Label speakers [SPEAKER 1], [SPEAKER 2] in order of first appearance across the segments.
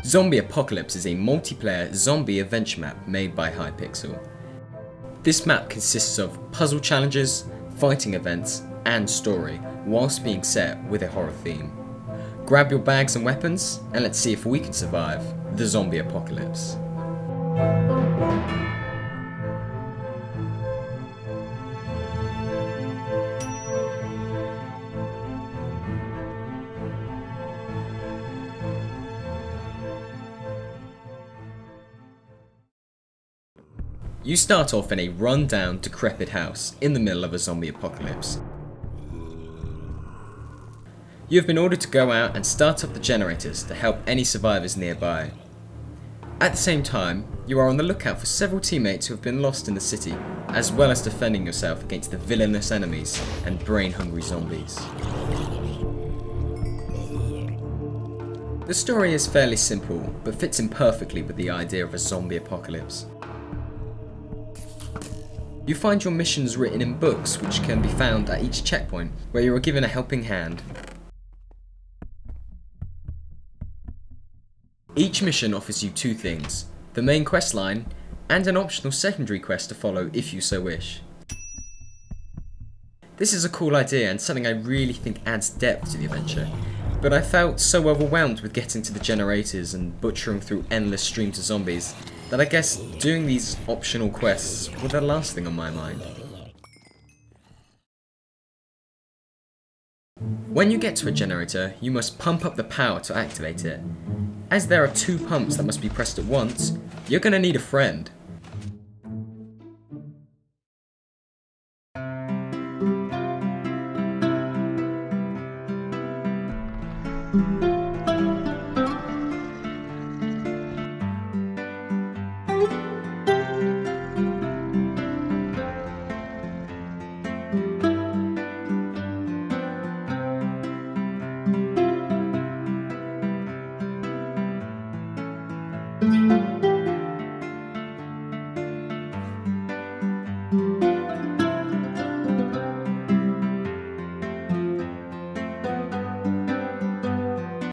[SPEAKER 1] Zombie Apocalypse is a multiplayer zombie adventure map made by Hypixel. This map consists of puzzle challenges, fighting events, and story, whilst being set with a horror theme. Grab your bags and weapons, and let's see if we can survive the zombie apocalypse. You start off in a run-down, decrepit house in the middle of a zombie apocalypse. You have been ordered to go out and start up the generators to help any survivors nearby. At the same time, you are on the lookout for several teammates who have been lost in the city, as well as defending yourself against the villainous enemies and brain-hungry zombies. The story is fairly simple, but fits in perfectly with the idea of a zombie apocalypse. You find your missions written in books which can be found at each checkpoint, where you are given a helping hand. Each mission offers you two things, the main quest line and an optional secondary quest to follow if you so wish. This is a cool idea and something I really think adds depth to the adventure, but I felt so overwhelmed with getting to the generators and butchering through endless streams of zombies that I guess doing these optional quests were the last thing on my mind. When you get to a generator, you must pump up the power to activate it. As there are two pumps that must be pressed at once, you're gonna need a friend.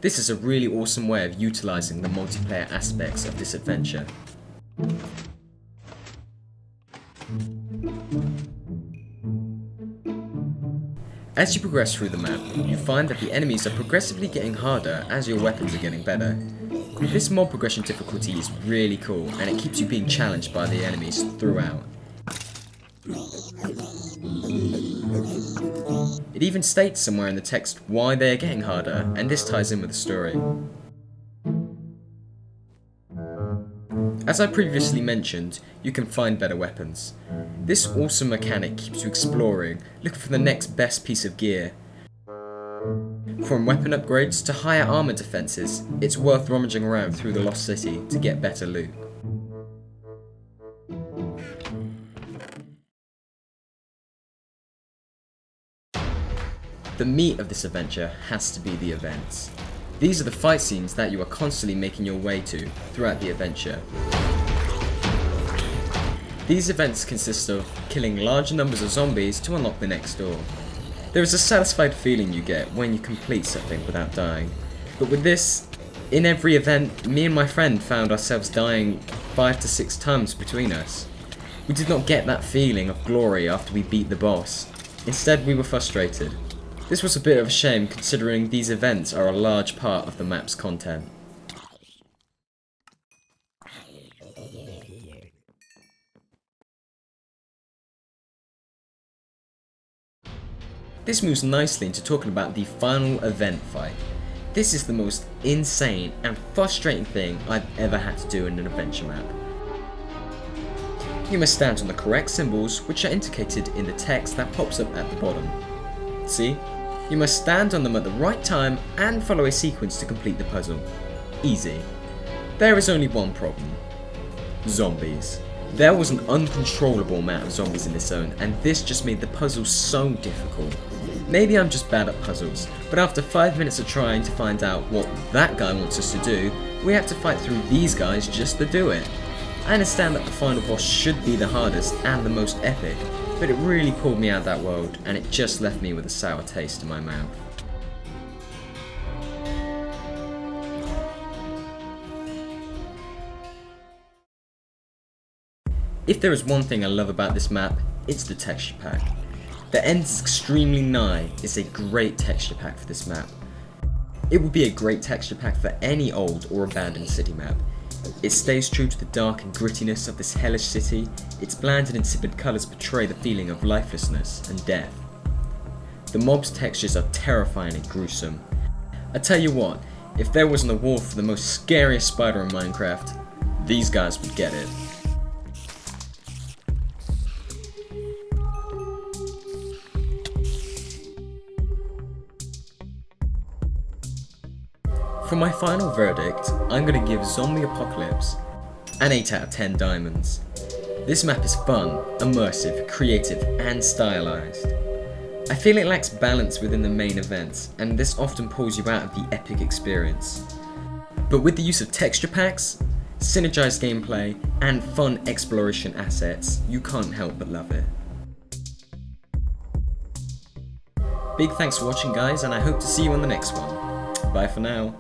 [SPEAKER 1] This is a really awesome way of utilising the multiplayer aspects of this adventure. As you progress through the map, you find that the enemies are progressively getting harder as your weapons are getting better. This mob progression difficulty is really cool, and it keeps you being challenged by the enemies throughout. It even states somewhere in the text why they are getting harder, and this ties in with the story. As I previously mentioned, you can find better weapons. This awesome mechanic keeps you exploring, looking for the next best piece of gear. From weapon upgrades to higher armor defenses, it's worth rummaging around through the Lost City to get better loot. The meat of this adventure has to be the events. These are the fight scenes that you are constantly making your way to throughout the adventure. These events consist of killing large numbers of zombies to unlock the next door. There is a satisfied feeling you get when you complete something without dying, but with this, in every event, me and my friend found ourselves dying 5 to 6 times between us. We did not get that feeling of glory after we beat the boss. Instead, we were frustrated. This was a bit of a shame considering these events are a large part of the map's content. This moves nicely into talking about the final event fight. This is the most insane and frustrating thing I've ever had to do in an adventure map. You must stand on the correct symbols which are indicated in the text that pops up at the bottom. See? You must stand on them at the right time and follow a sequence to complete the puzzle. Easy. There is only one problem. Zombies. There was an uncontrollable amount of zombies in this zone, and this just made the puzzle so difficult. Maybe I'm just bad at puzzles, but after 5 minutes of trying to find out what that guy wants us to do, we have to fight through these guys just to do it. I understand that the final boss should be the hardest and the most epic, but it really pulled me out of that world and it just left me with a sour taste in my mouth. If there is one thing I love about this map, it's the texture pack. The End is Extremely Nigh is a great texture pack for this map. It would be a great texture pack for any old or abandoned city map. It stays true to the dark and grittiness of this hellish city. Its bland and insipid colours portray the feeling of lifelessness and death. The mob's textures are terrifying and gruesome. I tell you what, if there was an award for the most scariest spider in Minecraft, these guys would get it. For my final verdict, I'm going to give Zombie Apocalypse an 8 out of 10 diamonds. This map is fun, immersive, creative and stylized. I feel it lacks balance within the main events, and this often pulls you out of the epic experience. But with the use of texture packs, synergized gameplay and fun exploration assets, you can't help but love it. Big thanks for watching guys, and I hope to see you on the next one. Bye for now.